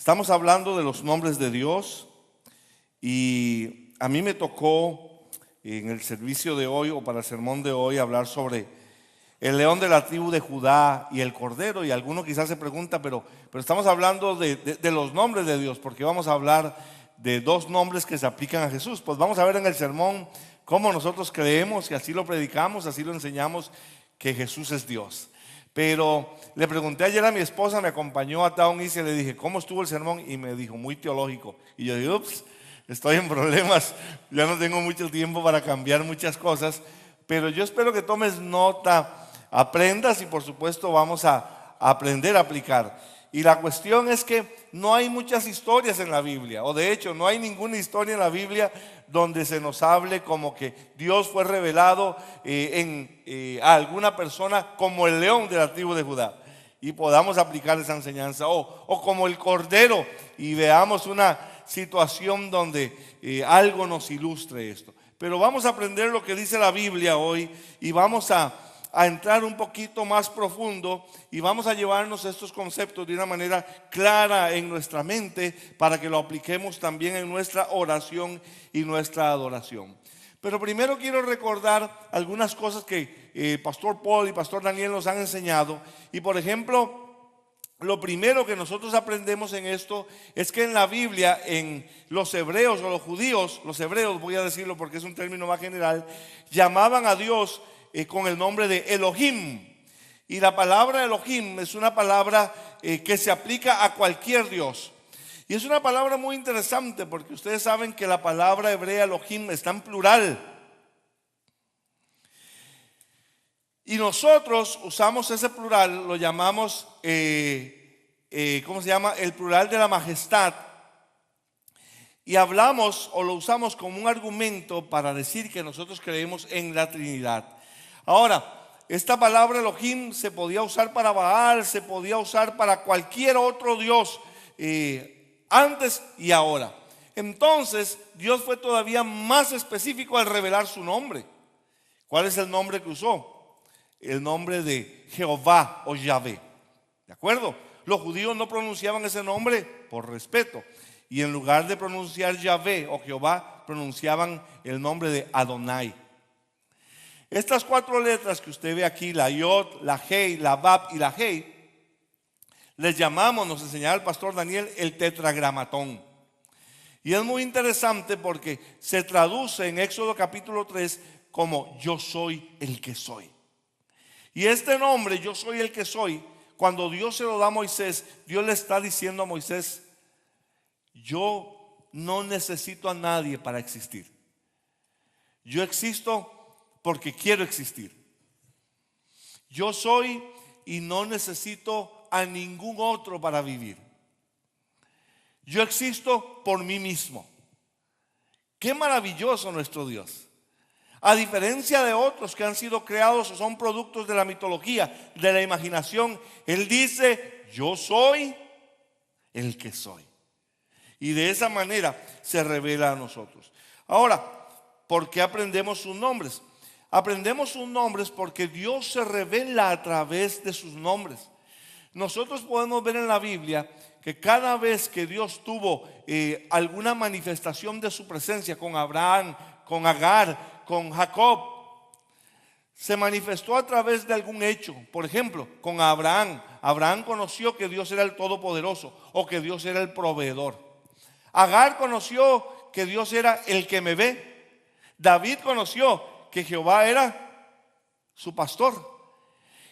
Estamos hablando de los nombres de Dios y a mí me tocó en el servicio de hoy o para el sermón de hoy hablar sobre el león de la tribu de Judá y el cordero. Y alguno quizás se pregunta, pero estamos hablando de los nombres de Dios, porque vamos a hablar de dos nombres que se aplican a Jesús. Pues vamos a ver en el sermón cómo nosotros creemos y así lo predicamos, así lo enseñamos, que Jesús es Dios. Pero le pregunté ayer a mi esposa, me acompañó a Town East y le dije, ¿cómo estuvo el sermón? Y me dijo, muy teológico. Y yo dije, ups, estoy en problemas, ya no tengo mucho tiempo para cambiar muchas cosas. Pero yo espero que tomes nota, aprendas y por supuesto vamos a aprender a aplicar. Y la cuestión es que no hay muchas historias en la Biblia, o de hecho no hay ninguna historia en la Biblia donde se nos hable como que Dios fue revelado a alguna persona como el león de la tribu de Judá y podamos aplicar esa enseñanza, o como el cordero y veamos una situación donde algo nos ilustre esto. Pero vamos a aprender lo que dice la Biblia hoy y vamos a entrar un poquito más profundo y vamos a llevarnos estos conceptos de una manera clara en nuestra mente para que lo apliquemos también en nuestra oración y nuestra adoración. Pero primero quiero recordar algunas cosas que Pastor Paul y Pastor Daniel nos han enseñado. Y por ejemplo, lo primero que nosotros aprendemos en esto es que en la Biblia, en los hebreos o los judíos, los hebreos voy a decirlo porque es un término más general, llamaban a Dios con el nombre de Elohim. Y la palabra Elohim es una palabra que se aplica a cualquier Dios. Y es una palabra muy interesante porque ustedes saben que la palabra hebrea Elohim está en plural. Y nosotros usamos ese plural, lo llamamos, ¿cómo se llama? El plural de la majestad. Y hablamos o lo usamos como un argumento para decir que nosotros creemos en la Trinidad. Ahora, esta palabra Elohim se podía usar para Baal, se podía usar para cualquier otro Dios antes y ahora. Entonces, Dios fue todavía más específico al revelar su nombre. ¿Cuál es el nombre que usó? El nombre de Jehová o Yahvé. ¿De acuerdo? Los judíos no pronunciaban ese nombre por respeto. Y en lugar de pronunciar Yahvé o Jehová, pronunciaban el nombre de Adonai. Estas cuatro letras que usted ve aquí, la Yod, la Hei, la Bab y la Hei, les llamamos, nos enseñaba el pastor Daniel, el tetragramatón. Y es muy interesante porque se traduce en Éxodo capítulo 3 como yo soy el que soy. Y este nombre, yo soy el que soy, cuando Dios se lo da a Moisés, Dios le está diciendo a Moisés, yo no necesito a nadie para existir. Yo existo porque quiero existir. Yo soy y no necesito a ningún otro para vivir. Yo existo por mí mismo. Qué maravilloso nuestro Dios. A diferencia de otros que han sido creados o son productos de la mitología, de la imaginación, Él dice, yo soy el que soy. Y de esa manera se revela a nosotros. Ahora, ¿por qué aprendemos sus nombres? Aprendemos sus nombres porque Dios se revela a través de sus nombres. Nosotros podemos ver en la Biblia que cada vez que Dios tuvo alguna manifestación de su presencia con Abraham, con Agar, con Jacob, se manifestó a través de algún hecho. Por ejemplo, con Abraham. Abraham conoció que Dios era el Todopoderoso o que Dios era el proveedor. Agar conoció que Dios era el que me ve. David conoció que Jehová era su pastor.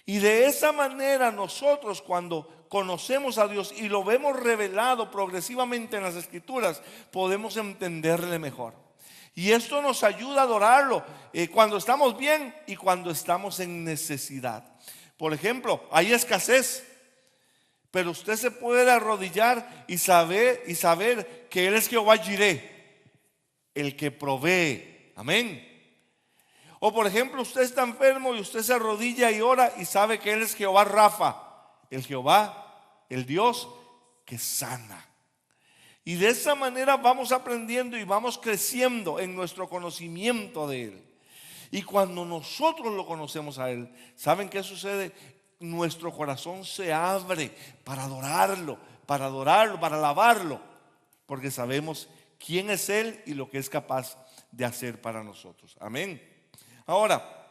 Y de esa manera nosotros, cuando conocemos a Dios y lo vemos revelado progresivamente en las Escrituras, podemos entenderle mejor. Y esto nos ayuda a adorarlo cuando estamos bien y cuando estamos en necesidad. Por ejemplo, hay escasez, pero usted se puede arrodillar y saber que Él es Jehová Jireh, el que provee. Amén. O por ejemplo, usted está enfermo y usted se arrodilla y ora y sabe que Él es Jehová Rafa, el Jehová, el Dios que sana. Y de esa manera vamos aprendiendo y vamos creciendo en nuestro conocimiento de Él. Y cuando nosotros lo conocemos a Él, ¿saben qué sucede? Nuestro corazón se abre para adorarlo, para adorarlo, para alabarlo, porque sabemos quién es Él y lo que es capaz de hacer para nosotros. Amén. Ahora,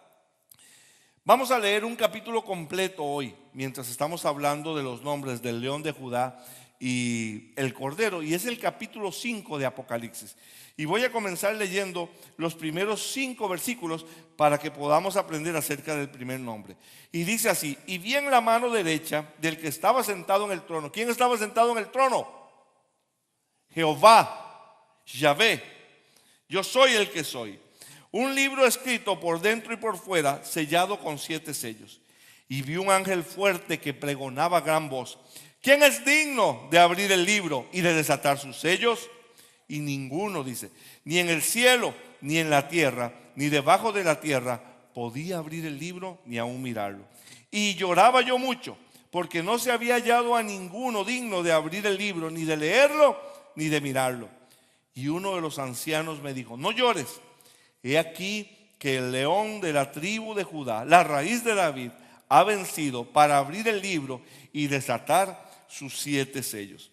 vamos a leer un capítulo completo hoy, mientras estamos hablando de los nombres del león de Judá y el cordero, y es el capítulo 5 de Apocalipsis. Y voy a comenzar leyendo los primeros 5 versículos para que podamos aprender acerca del primer nombre. Y dice así: y vi en la mano derecha del que estaba sentado en el trono. ¿Quién estaba sentado en el trono? Jehová, Yahvé, yo soy el que soy. Un libro escrito por dentro y por fuera, sellado con 7 sellos. Y vi un ángel fuerte que pregonaba a gran voz: ¿quién es digno de abrir el libro y de desatar sus sellos? Y ninguno, dice, ni en el cielo, ni en la tierra, ni debajo de la tierra, podía abrir el libro ni aún mirarlo. Y lloraba yo mucho, porque no se había hallado a ninguno digno de abrir el libro, ni de leerlo, ni de mirarlo. Y uno de los ancianos me dijo: no llores. He aquí que el león de la tribu de Judá, la raíz de David, ha vencido para abrir el libro y desatar sus 7 sellos.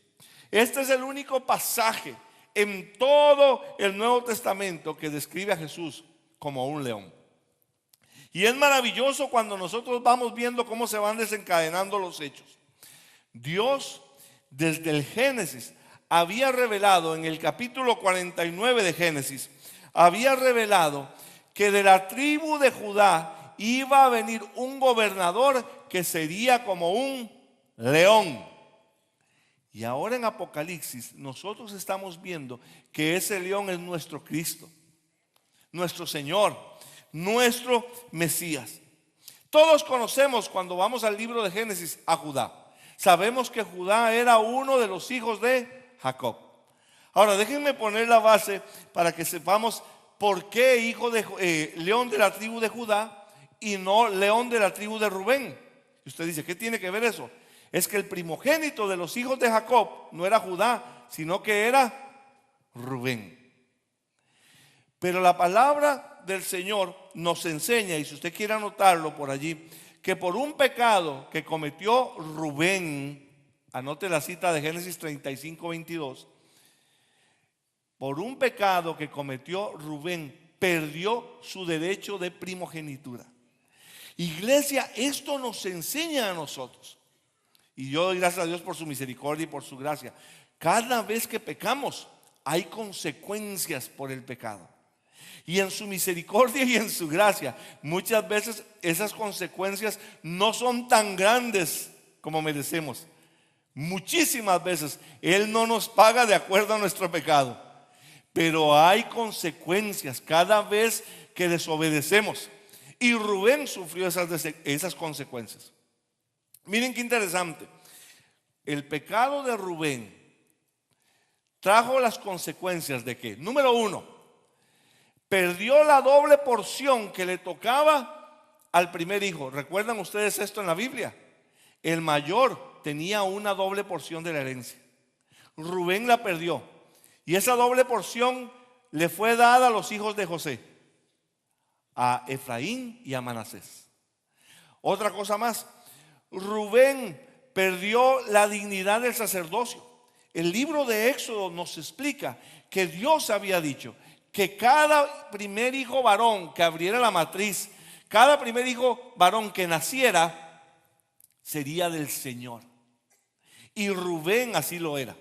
Este es el único pasaje en todo el Nuevo Testamento que describe a Jesús como un león. Y es maravilloso cuando nosotros vamos viendo cómo se van desencadenando los hechos. Dios, desde el Génesis, había revelado en el capítulo 49 de Génesis, había revelado que de la tribu de Judá iba a venir un gobernador que sería como un león. Y ahora en Apocalipsis nosotros estamos viendo que ese león es nuestro Cristo, nuestro Señor, nuestro Mesías. Todos conocemos, cuando vamos al libro de Génesis, a Judá. Sabemos que Judá era uno de los hijos de Jacob. Ahora déjenme poner la base para que sepamos por qué hijo de león de la tribu de Judá y no león de la tribu de Rubén. Y usted dice: ¿qué tiene que ver eso? Es que el primogénito de los hijos de Jacob no era Judá, sino que era Rubén. Pero la palabra del Señor nos enseña, y si usted quiere anotarlo por allí, que por un pecado que cometió Rubén, anote la cita de Génesis 35:22, por un pecado que cometió Rubén, perdió su derecho de primogenitura. Iglesia, esto nos enseña a nosotros. Y yo doy gracias a Dios por su misericordia y por su gracia. Cada vez que pecamos, hay consecuencias por el pecado. Y en su misericordia y en su gracia, muchas veces esas consecuencias no son tan grandes como merecemos. Muchísimas veces Él no nos paga de acuerdo a nuestro pecado. Pero hay consecuencias cada vez que desobedecemos. Y Rubén sufrió esas consecuencias. Miren qué interesante. El pecado de Rubén trajo las consecuencias de que, número 1, perdió la doble porción que le tocaba al primer hijo. ¿Recuerdan ustedes esto en la Biblia? El mayor tenía una doble porción de la herencia. Rubén la perdió. Y esa doble porción le fue dada a los hijos de José, a Efraín y a Manasés. Otra cosa más, Rubén perdió la dignidad del sacerdocio. El libro de Éxodo nos explica que Dios había dicho que cada primer hijo varón que abriera la matriz, cada primer hijo varón que naciera, sería del Señor. Y Rubén así lo era.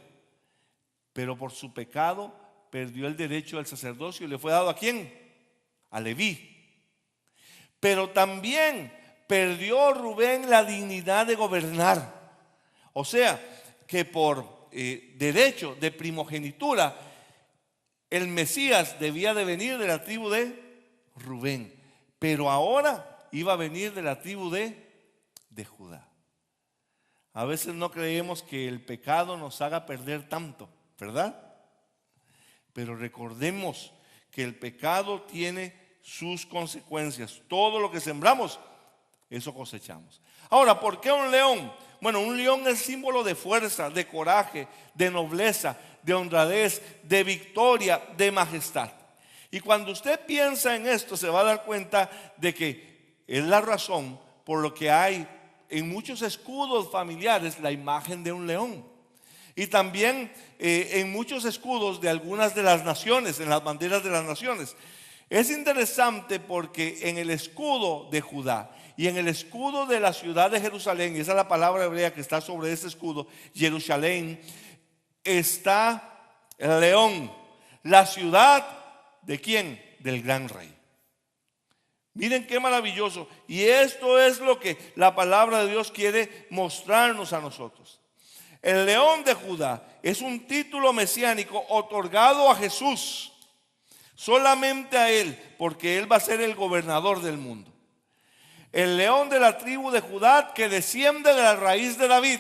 Pero por su pecado perdió el derecho al sacerdocio y le fue dado ¿a quién? A Leví. Pero también perdió Rubén la dignidad de gobernar. O sea, que por derecho de primogenitura, el Mesías debía de venir de la tribu de Rubén. Pero ahora iba a venir de la tribu de Judá. A veces no creemos que el pecado nos haga perder tanto, ¿verdad? Pero recordemos que el pecado tiene sus consecuencias. Todo lo que sembramos, eso cosechamos. Ahora, ¿por qué un león? Bueno, un león es símbolo de fuerza, de coraje, de nobleza, de honradez, de victoria, de majestad. Y cuando usted piensa en esto, se va a dar cuenta de que es la razón por lo que hay en muchos escudos familiares la imagen de un león. Y también en muchos escudos de algunas de las naciones, en las banderas de las naciones. Es interesante porque en el escudo de Judá y en el escudo de la ciudad de Jerusalén, y esa es la palabra hebrea que está sobre ese escudo, Jerusalén, está el león, la ciudad ¿de quién? Del gran rey. Miren qué maravilloso. Y esto es lo que la palabra de Dios quiere mostrarnos a nosotros. El león de Judá es un título mesiánico otorgado a Jesús, solamente a Él, porque Él va a ser el gobernador del mundo. El león de la tribu de Judá que desciende de la raíz de David.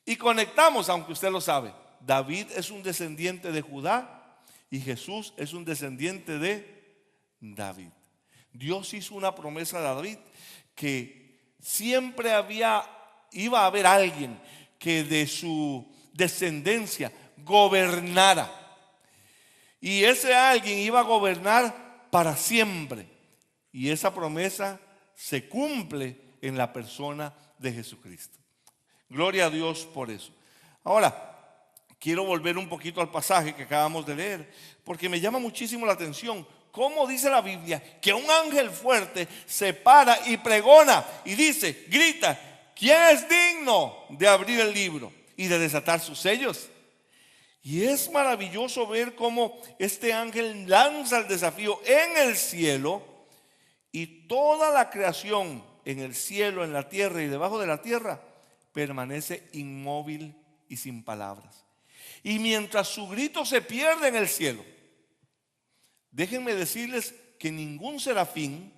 Y conectamos, aunque usted lo sabe, David es un descendiente de Judá y Jesús es un descendiente de David. Dios hizo una promesa a David que siempre iba a haber alguien que de su descendencia gobernara. Y ese alguien iba a gobernar para siempre. Y esa promesa se cumple en la persona de Jesucristo. Gloria a Dios por eso. Ahora, quiero volver un poquito al pasaje que acabamos de leer, porque me llama muchísimo la atención cómo dice la Biblia que un ángel fuerte se para y pregona y dice, grita, ¿quién es digno de abrir el libro y de desatar sus sellos? Y es maravilloso ver cómo este ángel lanza el desafío en el cielo y toda la creación en el cielo, en la tierra y debajo de la tierra permanece inmóvil y sin palabras. Y mientras su grito se pierde en el cielo, déjenme decirles que ningún serafín,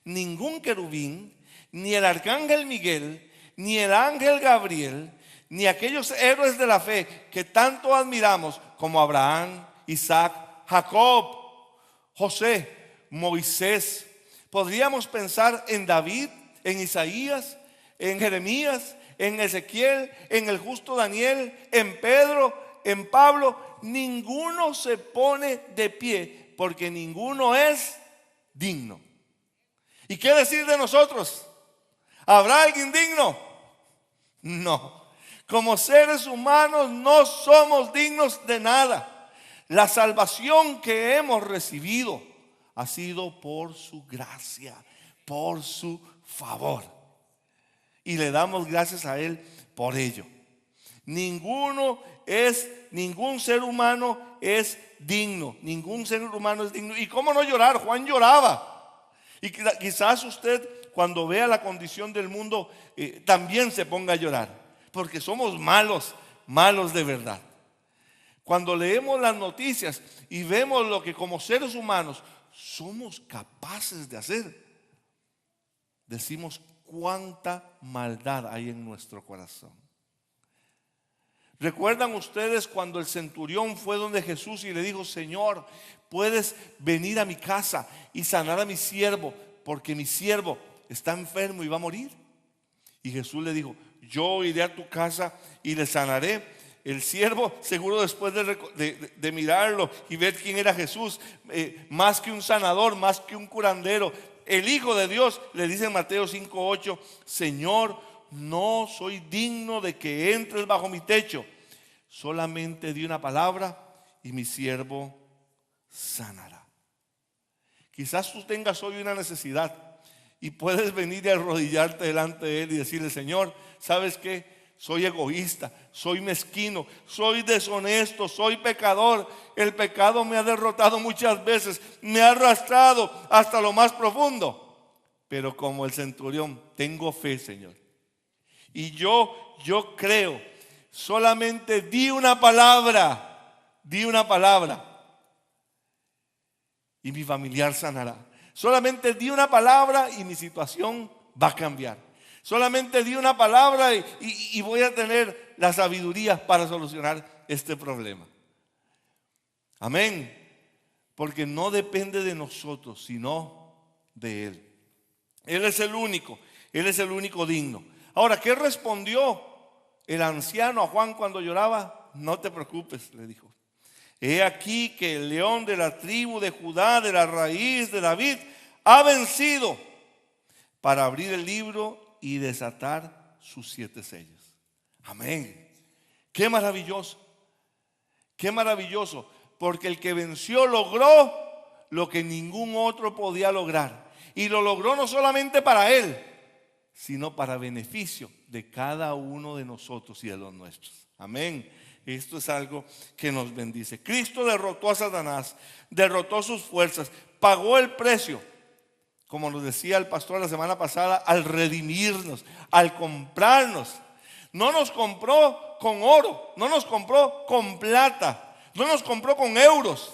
ningún querubín, ni el arcángel Miguel, ni el ángel Gabriel, ni aquellos héroes de la fe que tanto admiramos como Abraham, Isaac, Jacob, José, Moisés. Podríamos pensar en David, en Isaías, en Jeremías, en Ezequiel, en el justo Daniel, en Pedro, en Pablo. Ninguno se pone de pie porque ninguno es digno. ¿Y qué decir de nosotros? ¿Habrá alguien digno? No. Como seres humanos no somos dignos de nada. La salvación que hemos recibido ha sido por su gracia, por su favor. Y le damos gracias a Él por ello. Ningún ser humano es digno. Ningún ser humano es digno. ¿Y cómo no llorar? Juan lloraba. Y quizás usted, cuando vea la condición del mundo, también se ponga a llorar. Porque somos malos, malos de verdad. Cuando leemos las noticias y vemos lo que como seres humanos somos capaces de hacer, decimos cuánta maldad hay en nuestro corazón. ¿Recuerdan ustedes cuando el centurión fue donde Jesús y le dijo, Señor, puedes venir a mi casa y sanar a mi siervo, porque mi siervo está enfermo y va a morir? Y Jesús le dijo, yo iré a tu casa y le sanaré. El siervo, seguro después de mirarlo y ver quién era Jesús, más que un sanador, más que un curandero, el Hijo de Dios, le dice en Mateo 5:8, Señor, no soy digno de que entres bajo mi techo. Solamente di una palabra y mi siervo sanará. Quizás tú tengas hoy una necesidad y puedes venir y arrodillarte delante de Él y decirle, Señor, ¿sabes qué? Soy egoísta, soy mezquino, soy deshonesto, soy pecador. El pecado me ha derrotado muchas veces, me ha arrastrado hasta lo más profundo. Pero como el centurión, tengo fe, Señor. Y yo creo, solamente di una palabra y mi familiar sanará. Solamente di una palabra y mi situación va a cambiar. Solamente di una palabra y voy a tener la sabiduría para solucionar este problema. Amén. Porque no depende de nosotros, sino de Él. Él es el único digno. Ahora, ¿qué respondió el anciano a Juan cuando lloraba? No te preocupes, le dijo. He aquí que el león de la tribu de Judá, de la raíz de David, ha vencido para abrir el libro y desatar sus 7 sellos. Amén. Qué maravilloso, qué maravilloso, porque el que venció logró lo que ningún otro podía lograr. Y lo logró no solamente para él, sino para beneficio de cada uno de nosotros y de los nuestros. Amén. Esto es algo que nos bendice. Cristo derrotó a Satanás, derrotó sus fuerzas, pagó el precio, como nos decía el pastor la semana pasada, al redimirnos, al comprarnos. No nos compró con oro, no nos compró con plata, no nos compró con euros,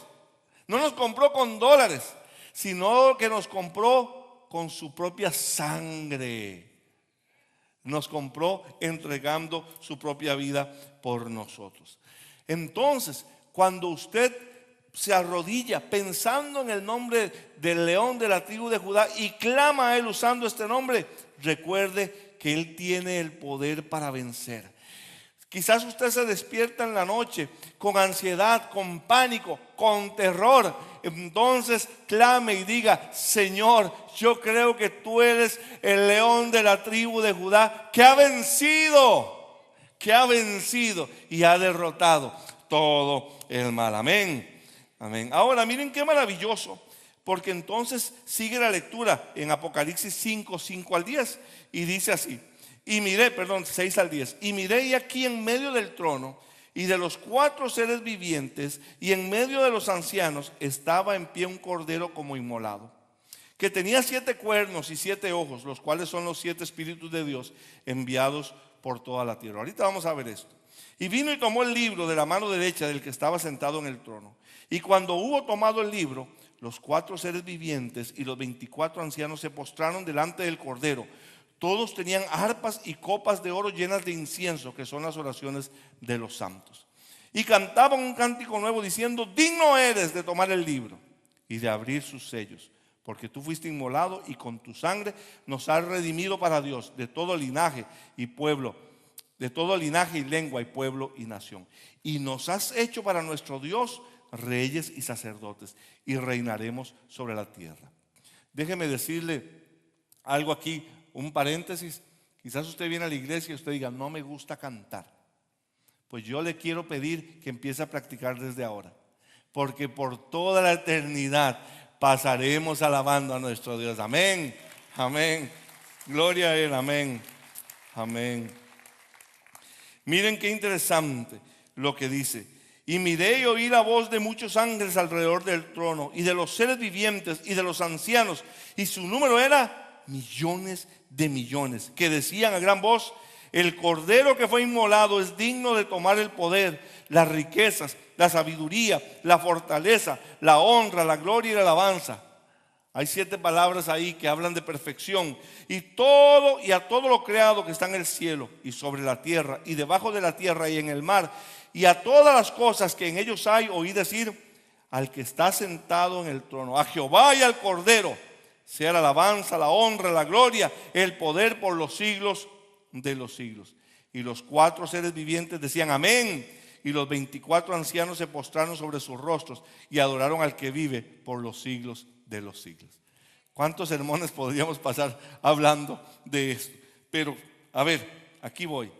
no nos compró con dólares, sino que nos compró con su propia sangre. Nos compró entregando su propia vida por nosotros. Entonces, cuando usted se arrodilla pensando en el nombre del león de la tribu de Judá y clama a él usando este nombre, recuerde que él tiene el poder para vencer. Quizás usted se despierta en la noche con ansiedad, con pánico, con terror. Entonces clame y diga: Señor, yo creo que tú eres el león de la tribu de Judá que ha vencido y ha derrotado todo el mal. Amén, amén. Ahora miren qué maravilloso, porque entonces sigue la lectura en Apocalipsis 5, 5 al 10 y dice así. Y miré, 6 al 10. Y miré, y aquí en medio del trono y de los 4 seres vivientes y en medio de los ancianos estaba en pie un cordero como inmolado, que tenía 7 cuernos y 7 ojos, los cuales son los 7 espíritus de Dios enviados por toda la tierra. Ahorita vamos a ver esto. Y vino y tomó el libro de la mano derecha del que estaba sentado en el trono. Y cuando hubo tomado el libro, los 4 seres vivientes y los 24 ancianos se postraron delante del cordero. Todos tenían arpas y copas de oro llenas de incienso, que son las oraciones de los santos. Y cantaban un cántico nuevo diciendo: digno eres de tomar el libro y de abrir sus sellos, porque tú fuiste inmolado y con tu sangre nos has redimido para Dios de todo linaje y pueblo, de todo linaje y lengua y pueblo y nación. Y nos has hecho para nuestro Dios reyes y sacerdotes, y reinaremos sobre la tierra. Déjeme decirle algo aquí, un paréntesis. Quizás usted viene a la iglesia y usted diga: no me gusta cantar. Pues yo le quiero pedir que empiece a practicar desde ahora, porque por toda la eternidad pasaremos alabando a nuestro Dios. Amén, amén, gloria a Él, amén, amén. Miren qué interesante lo que dice. Y miré y oí la voz de muchos ángeles alrededor del trono y de los seres vivientes y de los ancianos, y su número era millones de millones, que decían a gran voz: el cordero que fue inmolado es digno de tomar el poder, las riquezas, la sabiduría, la fortaleza, la honra, la gloria y la alabanza. Hay 7 palabras ahí que hablan de perfección. Y a todo lo creado que está en el cielo y sobre la tierra y debajo de la tierra y en el mar, y a todas las cosas que en ellos hay, oí decir: al que está sentado en el trono, a Jehová y al Cordero, sea la alabanza, la honra, la gloria, el poder por los siglos de los siglos. Y los 4 seres vivientes decían: amén. Y los 24 ancianos se postraron sobre sus rostros y adoraron al que vive por los siglos de los siglos. ¿Cuántos sermones podríamos pasar hablando de esto? Pero, a ver, aquí voy.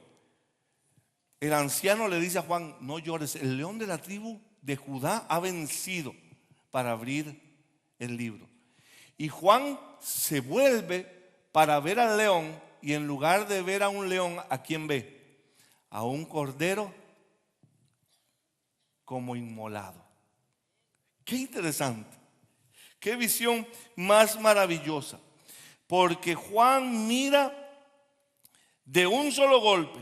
El anciano le dice a Juan: no llores, el león de la tribu de Judá ha vencido, para abrir el libro. Y Juan se vuelve para ver al león, y en lugar de ver a un león, ¿a quién ve? A un cordero como inmolado. Qué interesante, qué visión más maravillosa, porque Juan mira de un solo golpe,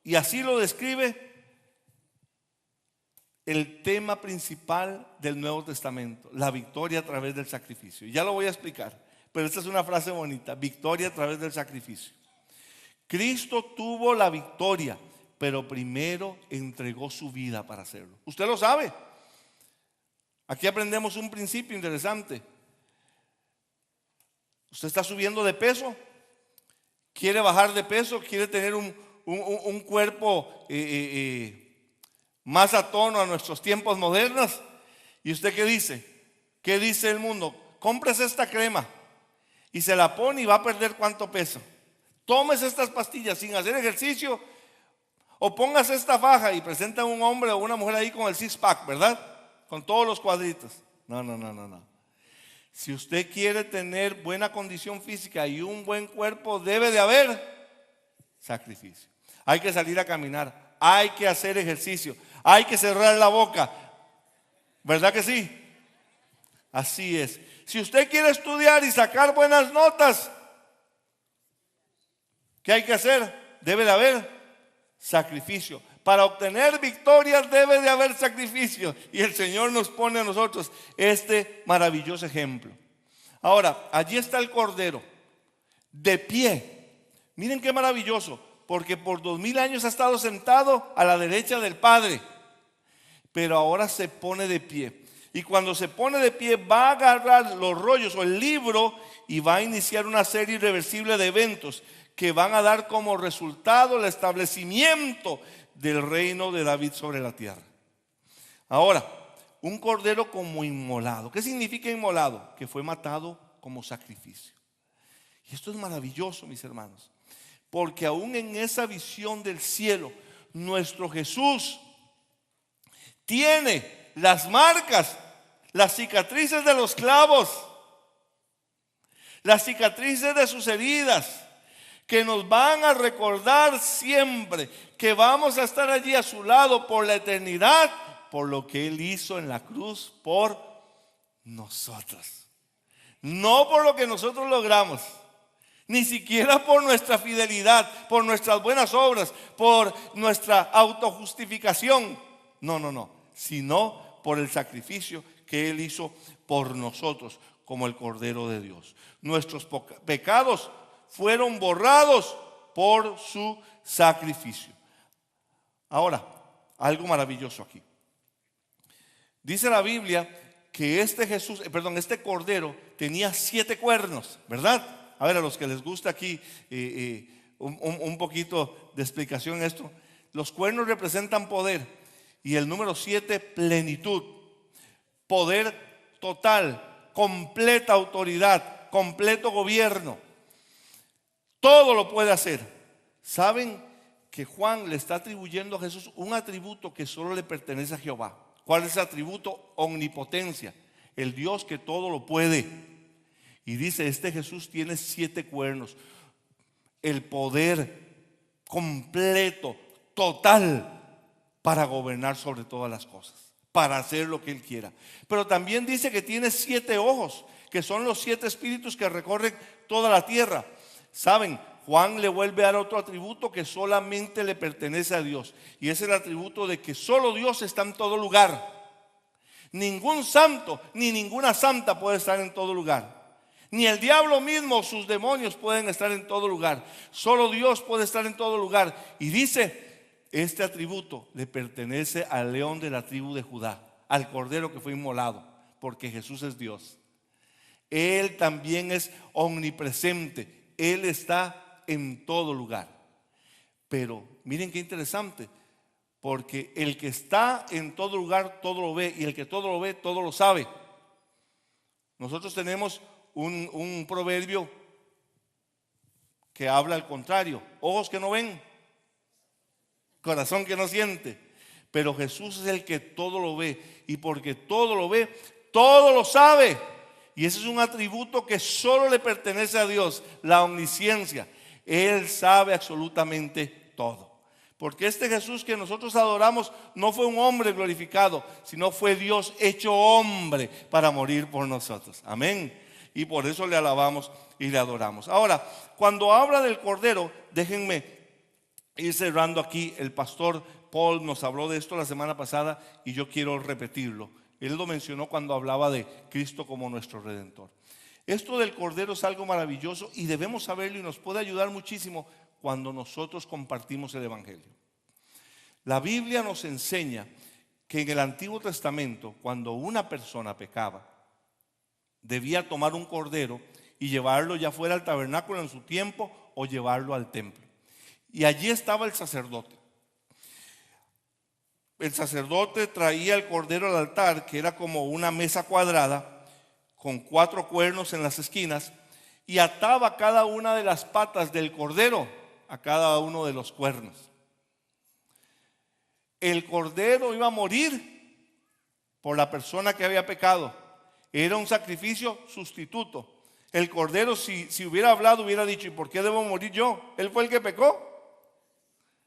y así lo describe el tema principal del Nuevo Testamento: la victoria a través del sacrificio. Ya lo voy a explicar, pero esta es una frase bonita: victoria a través del sacrificio. Cristo tuvo la victoria, pero primero entregó su vida para hacerlo. Usted lo sabe. Aquí aprendemos un principio interesante. Usted está subiendo de peso, quiere bajar de peso, quiere tener un cuerpo más a tono a nuestros tiempos modernos. ¿Y usted qué dice? ¿Qué dice el mundo? Cómprese esta crema y se la pone y va a perder ¿cuánto peso? Tómese estas pastillas sin hacer ejercicio, O póngase esta faja y presenta a un hombre o una mujer ahí con el six-pack, ¿verdad? Con todos los cuadritos. No, no, no, no, no. Si usted quiere tener buena condición física y un buen cuerpo, debe de haber sacrificio. Hay que salir a caminar, hay que hacer ejercicio, hay que cerrar la boca. ¿Verdad que sí? Así es. Si usted quiere estudiar y sacar buenas notas, ¿qué hay que hacer? Debe de haber sacrificio. Para obtener victorias debe de haber sacrificio. Y el Señor nos pone a nosotros este maravilloso ejemplo. Ahora, allí está el Cordero, de pie. Miren qué maravilloso, porque por 2000 años ha estado sentado a la derecha del Padre, pero ahora se pone de pie. Y cuando se pone de pie va a agarrar los rollos o el libro y va a iniciar una serie irreversible de eventos que van a dar como resultado el establecimiento del reino de David sobre la tierra. Ahora, un cordero como inmolado. ¿Qué significa inmolado? Que fue matado como sacrificio. Y esto es maravilloso, mis hermanos, porque aún en esa visión del cielo, nuestro Jesús tiene las marcas, las cicatrices de los clavos, las cicatrices de sus heridas, que nos van a recordar siempre que vamos a estar allí a su lado por la eternidad, por lo que Él hizo en la cruz por nosotros. No por lo que nosotros logramos, ni siquiera por nuestra fidelidad, por nuestras buenas obras, por nuestra autojustificación. No, no, no, sino por el sacrificio que Él hizo por nosotros como el Cordero de Dios. Nuestros pecados fueron borrados por su sacrificio. Ahora, algo maravilloso aquí. Dice la Biblia que este Cordero tenía 7 cuernos, ¿verdad? A ver, a los que les gusta aquí un poquito de explicación en esto. Los cuernos representan poder y el número 7, plenitud. Poder total, completa autoridad, completo gobierno. Todo lo puede hacer. ¿Saben que Juan le está atribuyendo a Jesús un atributo que solo le pertenece a Jehová? ¿Cuál es el atributo? Omnipotencia, el Dios que todo lo puede. Y dice, este Jesús tiene 7 cuernos, el poder completo, total, para gobernar sobre todas las cosas, para hacer lo que Él quiera. Pero también dice que tiene 7 ojos, que son los 7 espíritus que recorren toda la tierra. ¿Saben? Juan le vuelve a dar otro atributo que solamente le pertenece a Dios, y es el atributo de que solo Dios está en todo lugar. Ningún santo ni ninguna santa puede estar en todo lugar. Ni el diablo mismo, sus demonios pueden estar en todo lugar. Solo Dios puede estar en todo lugar. Y dice, este atributo le pertenece al león de la tribu de Judá, al cordero que fue inmolado, porque Jesús es Dios. Él también es omnipresente. Él está en todo lugar. Pero miren qué interesante, porque el que está en todo lugar todo lo ve, y el que todo lo ve todo lo sabe. Nosotros tenemos un proverbio que habla al contrario: ojos que no ven, corazón que no siente. Pero Jesús es el que todo lo ve, y porque todo lo ve, todo lo sabe. Y ese es un atributo que solo le pertenece a Dios, la omnisciencia. Él sabe absolutamente todo. Porque este Jesús que nosotros adoramos no fue un hombre glorificado, sino fue Dios hecho hombre para morir por nosotros. Amén. Y por eso le alabamos y le adoramos. Ahora, cuando habla del Cordero, déjenme ir cerrando aquí. El pastor Paul nos habló de esto la semana pasada y yo quiero repetirlo. Él lo mencionó cuando hablaba de Cristo como nuestro Redentor. Esto del Cordero es algo maravilloso y debemos saberlo, y nos puede ayudar muchísimo cuando nosotros compartimos el Evangelio. La Biblia nos enseña que en el Antiguo Testamento, cuando una persona pecaba, debía tomar un cordero y llevarlo ya fuera al tabernáculo en su tiempo o llevarlo al templo. Y allí estaba el sacerdote. El sacerdote traía el cordero al altar, que era como una mesa cuadrada con 4 cuernos en las esquinas, y ataba cada una de las patas del cordero a cada uno de los cuernos. el cordero iba a morir por la persona que había pecado. Era un sacrificio sustituto. El cordero, si hubiera hablado, hubiera dicho: ¿y por qué debo morir yo? Él fue el que pecó.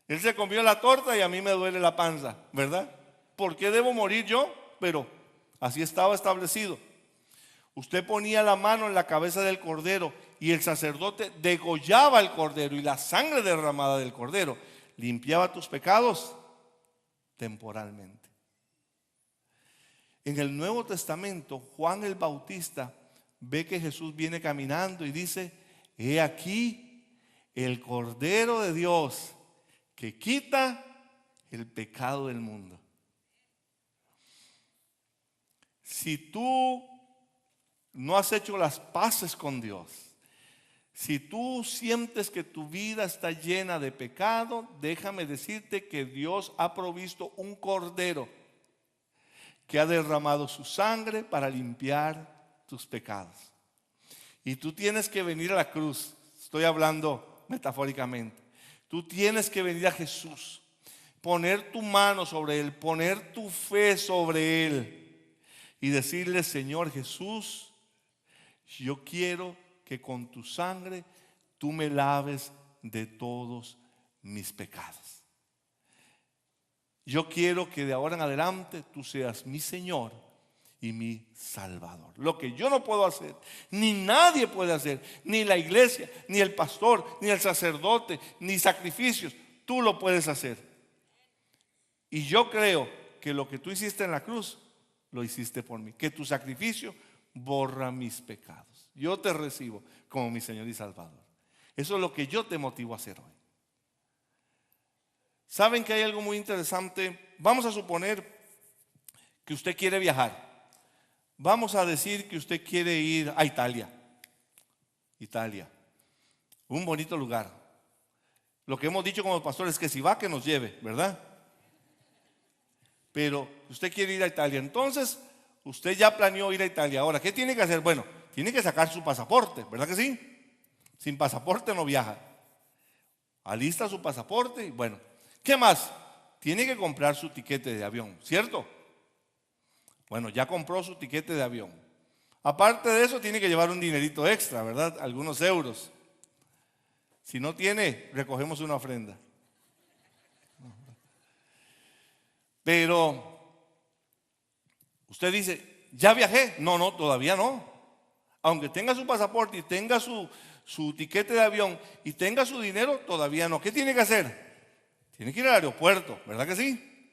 Él se comió la torta y a mí me duele la panza, ¿verdad? ¿Por qué debo morir yo? Pero así estaba establecido. Usted ponía la mano en la cabeza del cordero y el sacerdote degollaba el cordero, y la sangre derramada del cordero limpiaba tus pecados temporalmente. En el Nuevo Testamento, Juan el Bautista ve que Jesús viene caminando y dice: he aquí el Cordero de Dios que quita el pecado del mundo. Si tú no has hecho las paces con Dios, si tú sientes que tu vida está llena de pecado, déjame decirte que Dios ha provisto un cordero que ha derramado su sangre para limpiar tus pecados. Y tú tienes que venir a la cruz. Estoy hablando metafóricamente. Tú tienes que venir a Jesús, poner tu mano sobre Él, poner tu fe sobre Él y decirle: Señor Jesús, yo quiero que con tu sangre tú me laves de todos mis pecados. Yo quiero que de ahora en adelante tú seas mi Señor y mi Salvador. Lo que yo no puedo hacer, ni nadie puede hacer, ni la iglesia, ni el pastor, ni el sacerdote, ni sacrificios, tú lo puedes hacer. Y yo creo que lo que tú hiciste en la cruz, lo hiciste por mí. Que tu sacrificio borra mis pecados. Yo te recibo como mi Señor y Salvador. Eso es lo que yo te motivo a hacer hoy. ¿Saben que hay algo muy interesante? Vamos a suponer que usted quiere viajar. Vamos a decir que usted quiere ir a Italia. Italia, un bonito lugar. Lo que hemos dicho como pastores es que si va, que nos lleve, ¿verdad? Pero usted quiere ir a Italia. Entonces, usted ya planeó ir a Italia. Ahora, ¿qué tiene que hacer? Bueno, tiene que sacar su pasaporte, ¿verdad que sí? Sin pasaporte no viaja. Alista su pasaporte y bueno, ¿qué más? Tiene que comprar su tiquete de avión, ¿cierto? Bueno, ya compró su tiquete de avión. Aparte de eso, tiene que llevar un dinerito extra, ¿verdad? Algunos euros. Si no tiene, recogemos una ofrenda. Pero usted dice: ¿ya viajé? No, todavía no. Aunque tenga su pasaporte y tenga su tiquete de avión y tenga su dinero, todavía no. ¿Qué tiene que hacer? Tiene que ir al aeropuerto, ¿verdad que sí?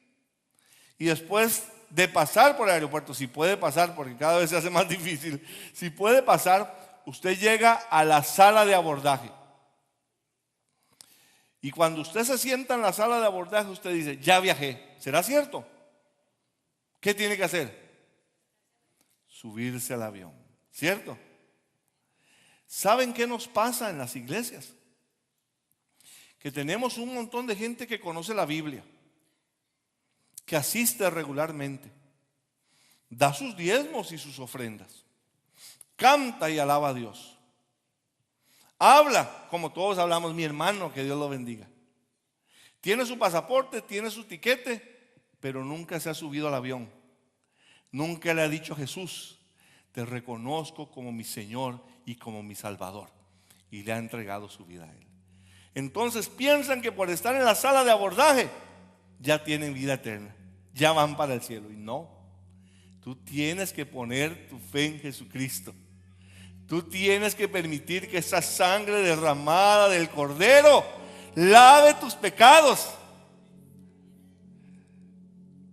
Y después de pasar por el aeropuerto, si puede pasar, porque cada vez se hace más difícil, si puede pasar, usted llega a la sala de abordaje. Y cuando usted se sienta en la sala de abordaje, usted dice: ya viajé. ¿Será cierto? ¿Qué tiene que hacer? Subirse al avión, ¿cierto? ¿Saben qué nos pasa en las iglesias? Que tenemos un montón de gente que conoce la Biblia, que asiste regularmente, da sus diezmos y sus ofrendas, canta y alaba a Dios, habla como todos hablamos, mi hermano, que Dios lo bendiga. Tiene su pasaporte, tiene su tiquete, pero nunca se ha subido al avión. Nunca le ha dicho a Jesús: te reconozco como mi Señor y como mi Salvador. Y le ha entregado su vida a Él. Entonces piensan que por estar en la sala de abordaje ya tienen vida eterna, ya van para el cielo. Y no, tú tienes que poner tu fe en Jesucristo. Tú tienes que permitir que esa sangre derramada del Cordero lave tus pecados.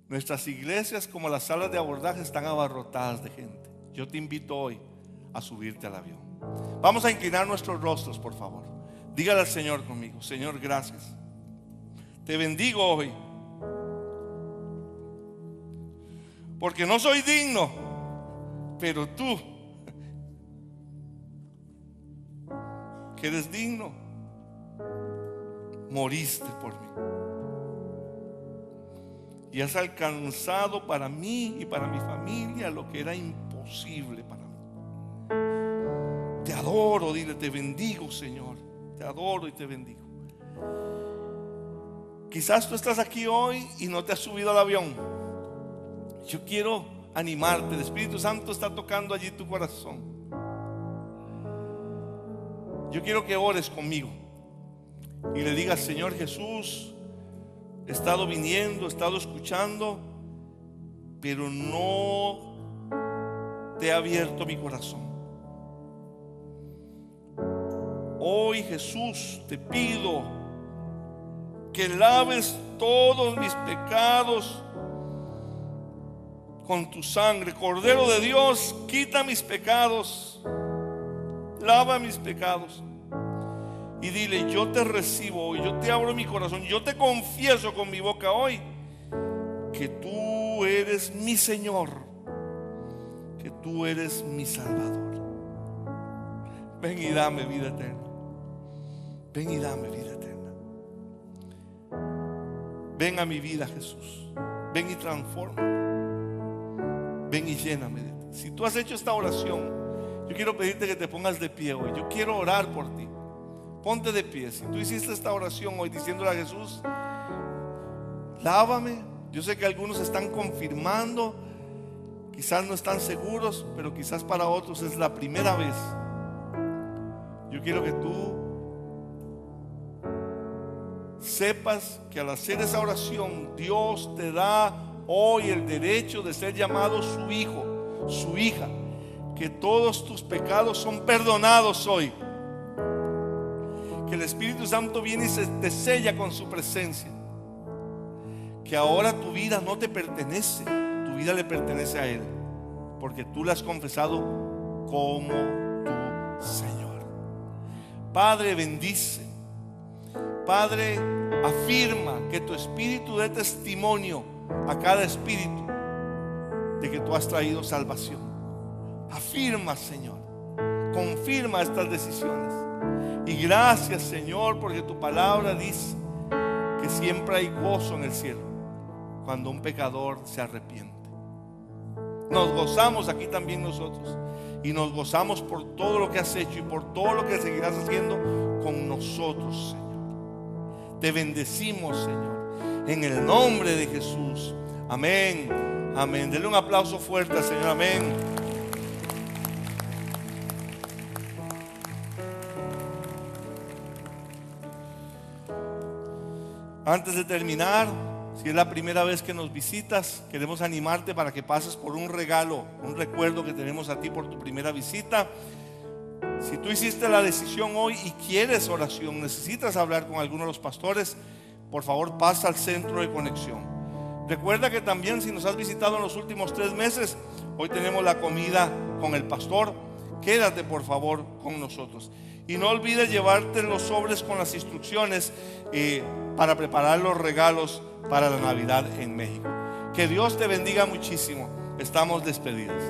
Nuestras iglesias, como las salas de abordaje, están abarrotadas de gente. Yo te invito hoy a subirte al avión. Vamos a inclinar nuestros rostros, por favor. Dígale al Señor conmigo: Señor, gracias. Te bendigo hoy, porque no soy digno, pero tú, que eres digno, moriste por mí. Y has alcanzado para mí y para mi familia lo que era imposible para mí. Te adoro, dile: te bendigo, Señor. Te adoro y te bendigo. Quizás tú estás aquí hoy y no te has subido al avión. Yo quiero animarte. El Espíritu Santo está tocando allí tu corazón. Yo quiero que ores conmigo y le digas: Señor Jesús, he estado viniendo, he estado escuchando, pero no te he abierto mi corazón. Hoy, Jesús, te pido que laves todos mis pecados con tu sangre. Cordero de Dios, quita mis pecados, lava mis pecados. Y dile: yo te recibo hoy, yo te abro mi corazón, yo te confieso con mi boca hoy que tú eres mi Señor, que tú eres mi Salvador. Ven y dame vida eterna. Ven y dame vida eterna. Ven a mi vida, Jesús. Ven y transforma. Ven y lléname de ti. Si tú has hecho esta oración, yo quiero pedirte que te pongas de pie hoy. Yo quiero orar por ti. Ponte de pie. Si tú hiciste esta oración hoy diciéndole a Jesús: lávame. Yo sé que algunos están confirmando, quizás no están seguros, pero quizás para otros es la primera vez. Yo quiero que tú sepas que al hacer esa oración, Dios te da hoy el derecho de ser llamado su hijo, su hija. Que todos tus pecados son perdonados hoy. Que el Espíritu Santo viene y te sella con su presencia. Que ahora tu vida no te pertenece, tu vida le pertenece a Él, porque tú la has confesado como tu Señor. Padre, bendice. Padre, afirma, que tu Espíritu dé testimonio a cada espíritu de que tú has traído salvación. Afirma, Señor, confirma estas decisiones. Y gracias, Señor, porque tu palabra dice que siempre hay gozo en el cielo cuando un pecador se arrepiente. Nos gozamos aquí también nosotros, y nos gozamos por todo lo que has hecho y por todo lo que seguirás haciendo con nosotros, Señor. Te bendecimos, Señor, en el nombre de Jesús. Amén, amén. Denle un aplauso fuerte al Señor. Amén. Antes de terminar, si es la primera vez que nos visitas, queremos animarte para que pases por un regalo, un recuerdo que tenemos a ti por tu primera visita. Si tú hiciste la decisión hoy y quieres oración, necesitas hablar con alguno de los pastores, por favor pasa al centro de conexión. Recuerda que también, si nos has visitado en los últimos 3 meses, hoy tenemos la comida con el pastor. Quédate por favor con nosotros. Y no olvides llevarte los sobres con las instrucciones para preparar los regalos para la Navidad en México. Que Dios te bendiga muchísimo. Estamos despedidos.